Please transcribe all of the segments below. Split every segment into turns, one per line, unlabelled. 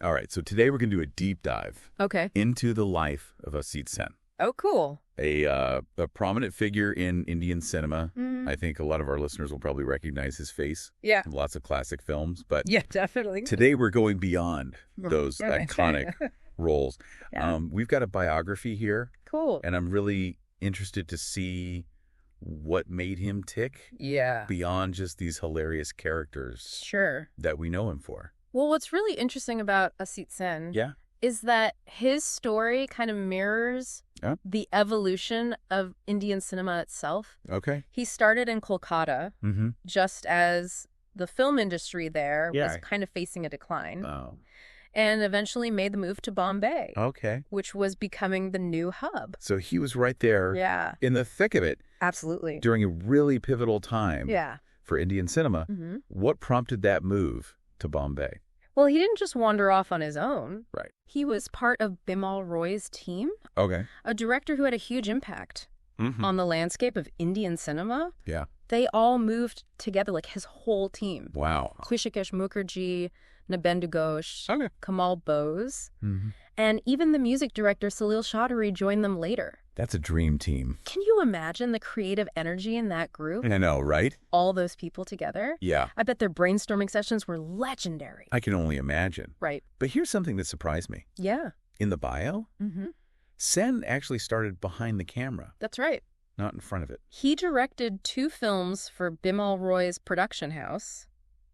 All right, so today we're going to do a deep dive
Okay.
into the life of Asit Sen,
Oh, cool.
a prominent figure in Indian cinema.
Mm.
I think a lot of our listeners will probably recognize his face
Yeah.
from lots of classic films, but
Yeah, definitely.
today we're going beyond those
Okay.
iconic roles.
Yeah.
We've got a biography here,
Cool.
and I'm really interested to see what made him tick
Yeah.
beyond just these hilarious characters
Sure.
that we know him for.
Well, what's really interesting about Asit Sen
Yeah.
is that his story kind of mirrors
Yeah.
the evolution of Indian cinema itself.
Okay.
He started in Kolkata
Mm-hmm.
just as the film industry there
Yeah.
was kind of facing a decline,
Oh.
and eventually made the move to Bombay,
Okay.
which was becoming the new hub.
So he was right there
Yeah,
in the thick of it
absolutely.
during a really pivotal time
Yeah.
for Indian cinema.
Hmm.
What prompted that move to Bombay?
Well, he didn't just wander off on his own.
Right.
He was part of Bimal Roy's team,
Okay.
a director who had a huge impact
Mm-hmm.
on the landscape of Indian cinema.
Yeah.
They all moved together, like his whole team.
Wow.
Hrishikesh Mukherjee, Nibendu Ghosh,
Okay.
Kamal Bose,
Mm-hmm.
and even the music director Salil Chaudhary joined them later.
That's a dream team.
Can you imagine the creative energy in that group?
I know, right?
All those people together?
Yeah.
I bet their brainstorming sessions were legendary.
I can only imagine.
Right.
But here's something that surprised me.
Yeah.
In the bio,
Mm-hmm.
Sen actually started behind the camera,
That's right.
not in front of it.
He directed 2 films for Bimal Roy's production house,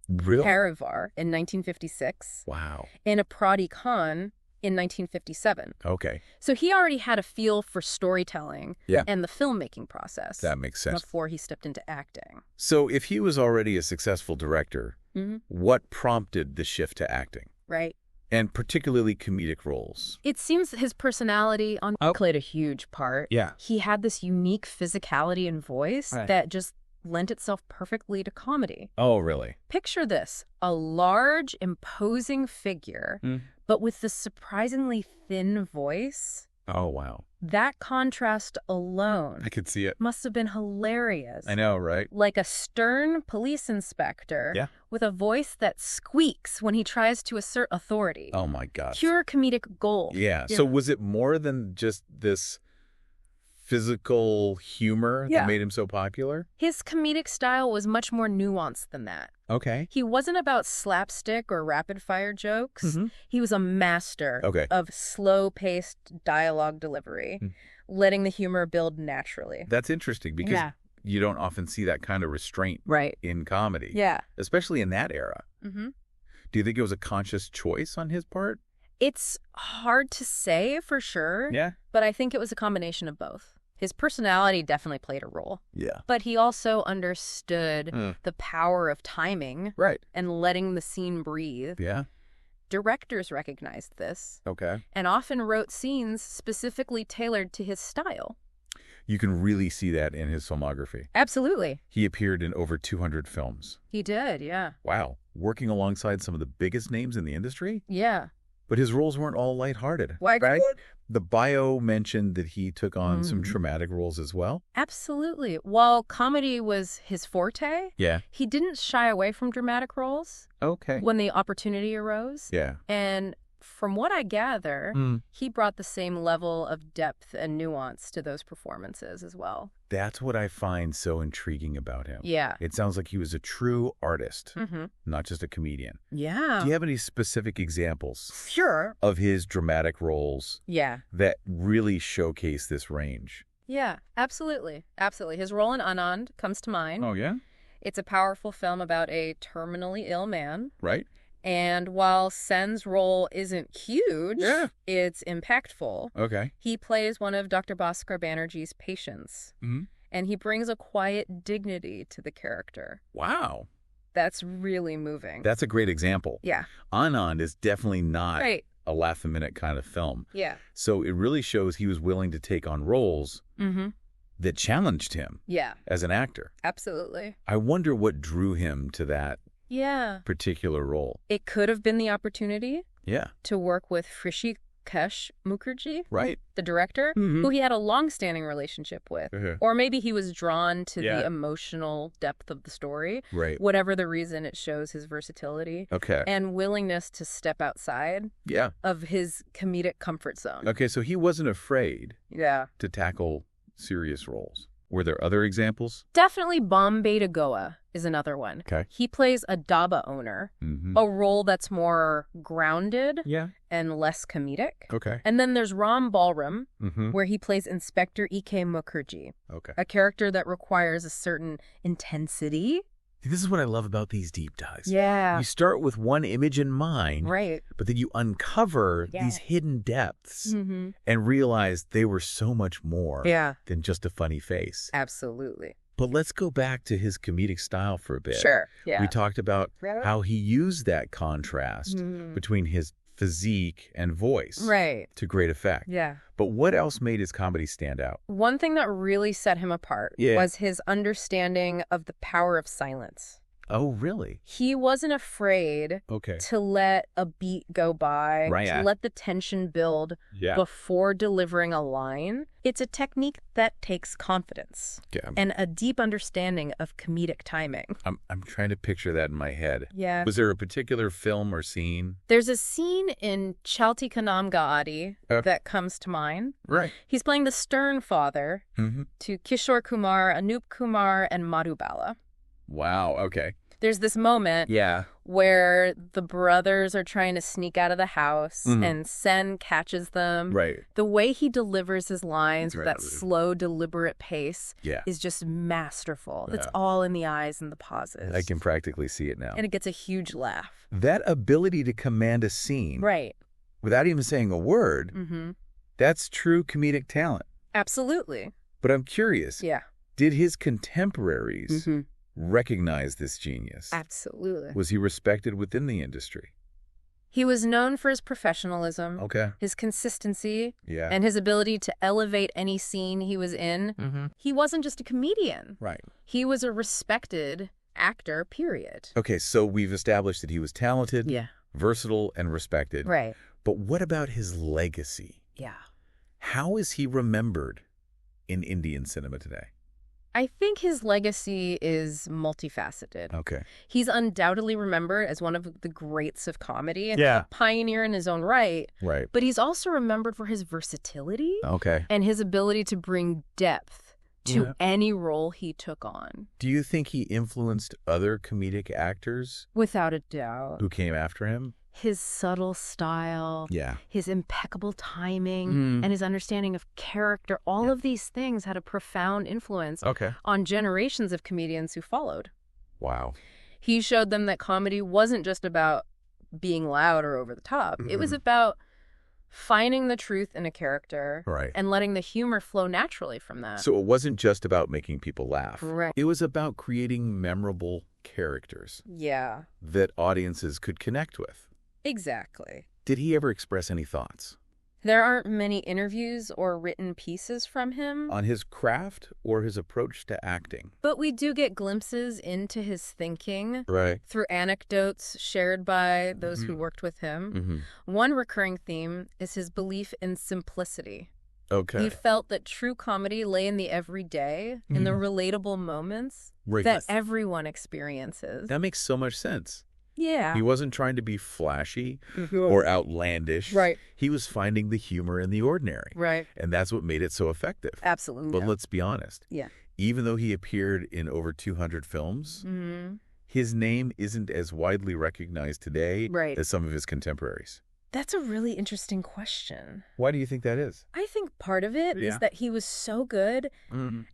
Really?
Parivar in 1956
Wow.
and Aprati Khan in 1957.
Okay.
So he already had a feel for storytelling
Yeah.
and the filmmaking process
That makes sense.
before he stepped into acting.
So if he was already a successful director,
Mm-hmm.
what prompted the shift to acting?
Right.
And particularly comedic roles?
It seems his personality played a huge part.
Yeah.
He had this unique physicality and voice
Right.
that just lent itself perfectly to comedy.
Oh, really?
Picture this, a large, imposing figure,
Mm.
but with this surprisingly thin voice.
Oh, wow.
That contrast alone
I could see it.
must have been hilarious.
I know, right?
Like a stern police inspector
Yeah.
with a voice that squeaks when he tries to assert authority.
Oh, my gosh.
Pure comedic gold.
Yeah. So was it more than just this physical humor
Yeah.
that made him so popular?
His comedic style was much more nuanced than that.
Okay.
He wasn't about slapstick or rapid-fire jokes.
Mhm.
He was a master
Okay.
of slow-paced dialogue delivery,
Mm.
letting the humor build naturally.
That's interesting because
Yeah.
you don't often see that kind of restraint
Right.
in comedy,
Yeah.
especially in that era.
Mm-hmm.
Do you think it was a conscious choice on his part?
It's hard to say for sure,
Yeah.
but I think it was a combination of both. His personality definitely played a role,
Yeah.
but he also understood
Mm.
the power of timing
Right.
and letting the scene breathe.
Yeah.
Directors recognized this
Okay.
and often wrote scenes specifically tailored to his style.
You can really see that in his filmography.
Absolutely.
He appeared in over 200 films.
He did, yeah.
Wow. Working alongside some of the biggest names in the industry?
Yeah.
But his roles weren't all lighthearted.
Why
right?
good?
The bio mentioned that he took on some
Mhm.
traumatic roles as well.
Absolutely. While comedy was his forte,
Yeah.
he didn't shy away from dramatic roles
Okay.
when the opportunity arose.
Yeah.
And from what I gather,
Mm.
he brought the same level of depth and nuance to those performances as well.
That's what I find so intriguing about him.
Yeah.
It sounds like he was a true artist,
Mm-hmm.
not just a comedian.
Yeah.
Do you have any specific examples
Sure.
of his dramatic roles
Yeah.
that really showcase this range?
Yeah, absolutely. Absolutely. His role in Anand comes to mind.
yeah?
It's a powerful film about a terminally ill man.
Right?
And while Sen's role isn't huge,
Yeah.
it's impactful.
Okay.
He plays one of Dr. Bhaskar Banerjee's patients,
Mm-hmm.
and he brings a quiet dignity to the character.
Wow.
That's really moving.
That's a great example.
Yeah.
Anand is definitely not
Right.
a laugh-a-minute kind of film.
Yeah.
So it really shows he was willing to take on roles
Mm-hmm.
that challenged him
Yeah,
as an actor.
absolutely.
I wonder what drew him to that
Yeah.
particular role.
It could have been the opportunity
Yeah.
to work with Hrishi Mukesh Mukherjee,
Right.
the director, who he had a long-standing relationship with. Or maybe he was drawn to the emotional depth of the story.
Right.
Whatever the reason, it shows his versatility
Okay.
and willingness to step outside
Yeah.
of his comedic comfort zone.
Okay, so he wasn't afraid
Yeah.
to tackle serious roles. Were there other examples?
Definitely Bombay to Goa is another one.
Okay.
He plays a dhaba owner, a role that's more grounded
Yeah.
and less comedic.
Okay.
And then there's Ram Ballroom, where he plays Inspector E.K. Mukherjee,
Okay.
a character that requires a certain intensity.
This is what I love about these deep dives.
Yeah.
You start with one image in mind,
Right.
but then you uncover
Yeah.
these hidden depths
Mm-hmm.
and realize they were so much more
Yeah.
than just a funny face.
Absolutely.
But let's go back to his comedic style for a bit.
Sure. Yeah.
We talked about
Right.
how he used that contrast between his physique and voice
Right.
to great effect.
Yeah.
But what else made his comedy stand out?
One thing that really set him apart
Yeah.
was his understanding of the power of silence.
Oh, really?
He wasn't afraid
Okay.
to let a beat go by,
Right,
to
yeah.
let the tension build
Yeah.
before delivering a line. It's a technique that takes confidence
Yeah.
and a deep understanding of comedic timing.
I'm trying to picture that in my head.
Yeah.
Was there a particular film or scene?
There's a scene in Chalti Ka Naam Gaadi that comes to mind.
Right.
He's playing the stern father to Kishore Kumar, Anup Kumar, and Madhubala.
Wow. Okay.
There's this moment
Yeah.
where the brothers are trying to sneak out of the house and Sen catches them.
Right.
The way he delivers his lines with
Right.
that slow, deliberate pace
Yeah.
is just masterful. It's
Yeah.
all in the eyes and the pauses.
I can practically see it now.
And it gets a huge laugh.
That ability to command a scene
Right.
without even saying a word, that's true comedic talent.
Absolutely.
But I'm curious,
Yeah.
did his contemporaries recognize this genius?
Absolutely.
Was he respected within the industry?
He was known for his professionalism,
Okay.
his consistency,
Yeah.
and his ability to elevate any scene he was in. He wasn't just a comedian.
Right.
He was a respected actor, period.
Okay, so we've established that he was talented,
Yeah.
versatile, and respected.
Right.
But what about his legacy?
Yeah.
How is he remembered in Indian cinema today?
I think his legacy is multifaceted.
Okay.
He's undoubtedly remembered as one of the greats of comedy and
Yeah.
a pioneer in his own right,
Right.
but he's also remembered for his versatility
Okay.
and his ability to bring depth to
Yeah.
any role he took on.
Do you think he influenced other comedic actors
Without a doubt.
who came after him?
His subtle style,
Yeah.
his impeccable timing, and his understanding of character, all of these things had a profound influence
Okay.
on generations of comedians who followed.
Wow.
He showed them that comedy wasn't just about being loud or over the top. It was about finding the truth in a character
Right.
and letting the humor flow naturally from that.
So it wasn't just about making people laugh.
Right.
It was about creating memorable characters
Yeah,
that audiences could connect with.
exactly.
Did he ever express any thoughts
There aren't many interviews or written pieces from him,
on his craft or his approach to acting?
but we do get glimpses into his thinking
Right.
through anecdotes shared by those who worked with him. One recurring theme is his belief in simplicity.
Okay.
He felt that true comedy lay in the everyday, in the relatable moments
Right.
that everyone experiences.
That makes so much sense.
Yeah.
He wasn't trying to be flashy or outlandish.
Right.
He was finding the humor in the ordinary.
Right.
And that's what made it so effective.
Absolutely.
But let's be honest.
Yeah.
Even though he appeared in over 200 films, his name isn't as widely recognized today
Right.
as some of his contemporaries.
That's a really interesting question.
Why do you think that is?
I think part of it is
Yeah.
that he was so good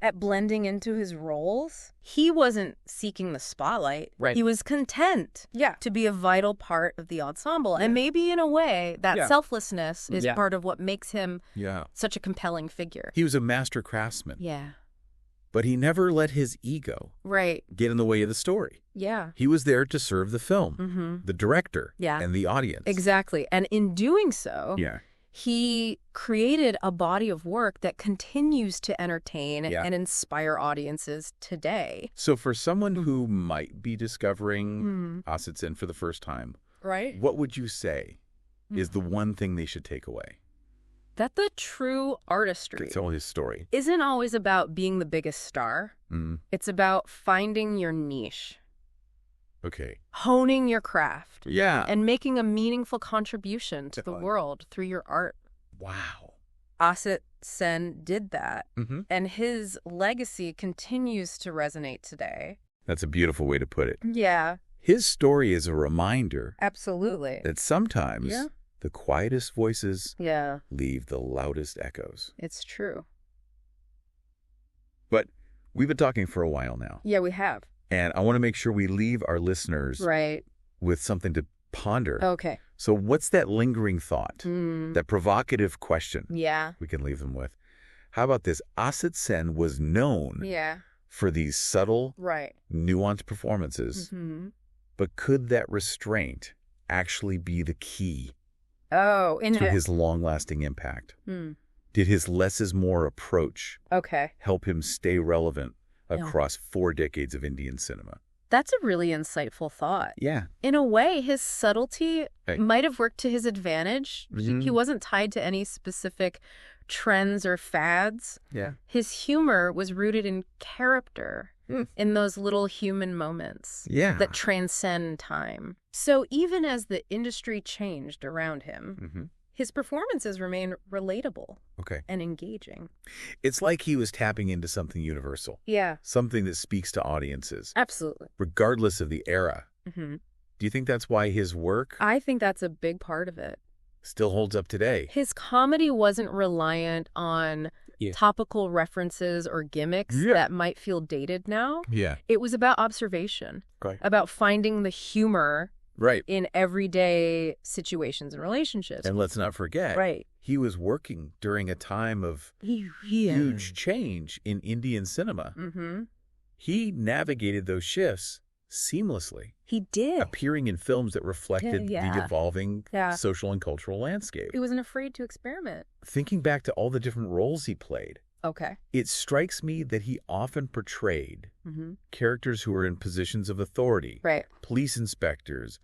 at blending into his roles. He wasn't seeking the spotlight.
Right.
He was content to be a vital part of the ensemble. And maybe in a way, that selflessness is part of what makes him
Yeah.
such a compelling figure.
He was a master craftsman,
Yeah.
but he never let his ego
Right.
get in the way of the story.
Yeah.
He was there to serve the film, the director,
Yeah.
and the audience.
Exactly. And in doing so,
Yeah.
he created a body of work that continues to entertain
Yeah.
and inspire audiences today.
So for someone who might be discovering Asit Sen for the first time,
Right?
what would you say is the one thing they should take away?
that the true artistry
It's all his story.
isn't always about being the biggest star. It's about finding your niche,
Okay.
honing your craft,
Yeah.
and making a meaningful contribution to the
Definitely.
world through your art.
Wow.
Asit Sen did that,
Mm-hmm.
and his legacy continues to resonate today.
That's a beautiful way to put it.
Yeah,
His story is a reminder
absolutely.
that sometimes
Yeah.
the quietest voices
Yeah,
leave the loudest echoes.
it's true.
But we've been talking for a while now,
Yeah, we have.
and I want to make sure we leave our listeners
Right.
with something to ponder.
Okay.
So what's that lingering thought,
Mm.
that provocative question
Yeah.
we can leave them with? How about this? Asit Sen was known
Yeah.
for these subtle,
Right.
nuanced performances,
Mm-hmm.
but could that restraint actually be the key
Oh, in
to
it.
his long-lasting impact?
Hmm.
Did his less is more approach
Okay.
help him stay relevant
Yeah.
across 4 decades of Indian cinema?
That's a really insightful thought.
Yeah.
In a way, his subtlety
Right.
might have worked to his advantage.
Mhm.
He wasn't tied to any specific trends or fads.
Yeah.
His humor was rooted in character,
Mm.
in those little human moments
Yeah.
that transcend time. So even as the industry changed around him,
Mm-hmm.
his performances remained relatable
Okay.
and engaging.
It's like he was tapping into something universal,
Yeah,
something that speaks to audiences,
absolutely.
regardless of the era.
Hmm.
Do you think that's why his work
I think that's a big part of it.
still holds up today?
His comedy wasn't reliant on
Yeah.
topical references or gimmicks
Yeah.
that might feel dated now.
Yeah.
It was about observation,
Right.
about finding the humor
Right.
in everyday situations and relationships.
And let's not forget,
Right.
he was working during a time of huge change in Indian cinema.
Mm-hmm.
He navigated those shifts seamlessly,
He did.
appearing in films that reflected the
Yeah.
evolving
Yeah.
social and cultural landscape.
He wasn't afraid to experiment.
Thinking back to all the different roles he played,
Okay.
it strikes me that he often portrayed
Mm-hmm.
characters who were in positions of authority,
Right.
police inspectors,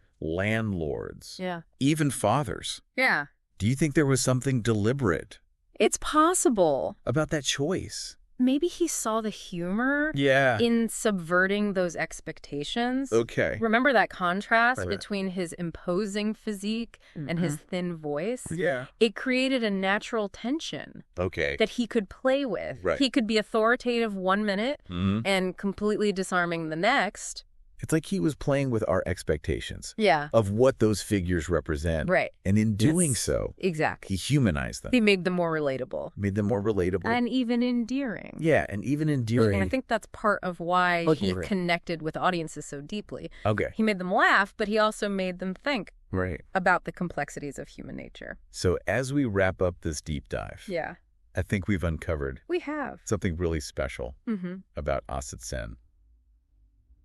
landlords,
Yeah.
even fathers.
Yeah.
Do you think there was something deliberate
It's possible.
about that choice?
Maybe he saw the humor
Yeah.
in subverting those expectations.
Okay.
Remember that contrast
Right.
between his imposing physique and his thin voice?
Yeah.
It created a natural tension
Okay.
that he could play with.
Right.
He could be authoritative 1 minute
Mhm.
and completely disarming the next.
It's like he was playing with our expectations
Yeah.
of what those figures represent.
Right.
And in doing
Yes.
so,
Exactly.
he humanized them,
He made them more relatable
made them more relatable.
and even endearing.
Yeah, and even endearing.
And I think that's part of why
Okay.
he connected with audiences so deeply.
Okay.
He made them laugh, but he also made them think
Right.
about the complexities of human nature.
So as we wrap up this deep dive,
Yeah,
I think we've uncovered
we have.
something really special
Mm-hmm.
about Asit Sen.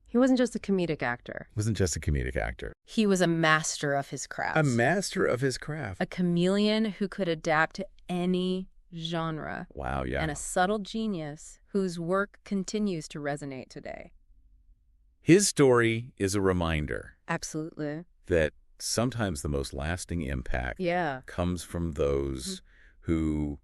He wasn't just a comedic actor.
He wasn't just a comedic actor.
He was a master of his craft.
A master of his craft.
A chameleon who could adapt to any genre.
Wow, yeah.
And a subtle genius whose work continues to resonate today.
His story is a reminder
Absolutely.
that sometimes the most lasting impact
Yeah.
comes from those who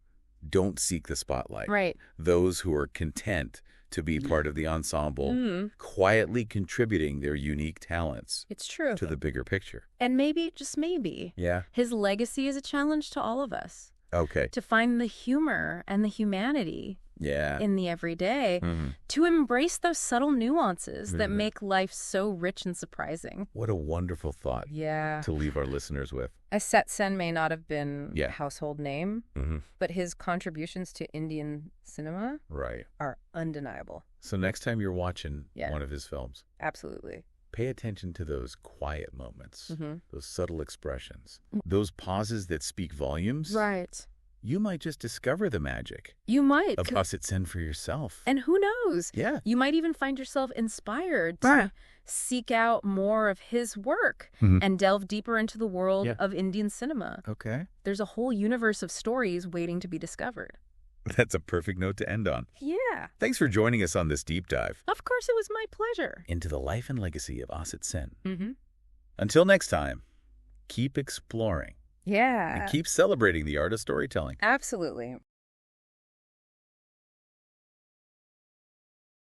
don't seek the spotlight.
Right.
Those who are content to be part of the ensemble,
Mm.
quietly contributing their unique talents
It's true.
to the bigger picture.
And maybe, just maybe,
Yeah.
his legacy is a challenge to all of us
Okay.
to find the humor and the humanity
Yeah.
in the everyday,
Mhm.
to embrace those subtle nuances that
Mhm.
make life so rich and surprising.
What a wonderful thought
Yeah.
to leave our listeners with.
Asit Sen may not have been
Yeah.
a household name,
Mhm.
but his contributions to Indian cinema
Right.
are undeniable.
So next time you're watching
Yeah.
one of his films,
Absolutely.
pay attention to those quiet moments,
Mm-hmm.
those subtle expressions, those pauses that speak volumes.
Right.
You might just discover the magic
You might.
of Asit Sen for yourself.
And who knows?
Yeah.
You might even find yourself inspired to
Right.
seek out more of his work
Mhm.
and delve deeper into the world
Yeah.
of Indian cinema.
Okay.
There's a whole universe of stories waiting to be discovered.
That's a perfect note to end on.
Yeah.
Thanks for joining us on this deep dive
Of course, it was my pleasure.
into the life and legacy of Asit Sen.
Mm-hmm.
Until next time, keep exploring
Yeah.
And keep celebrating the art of storytelling.
Absolutely.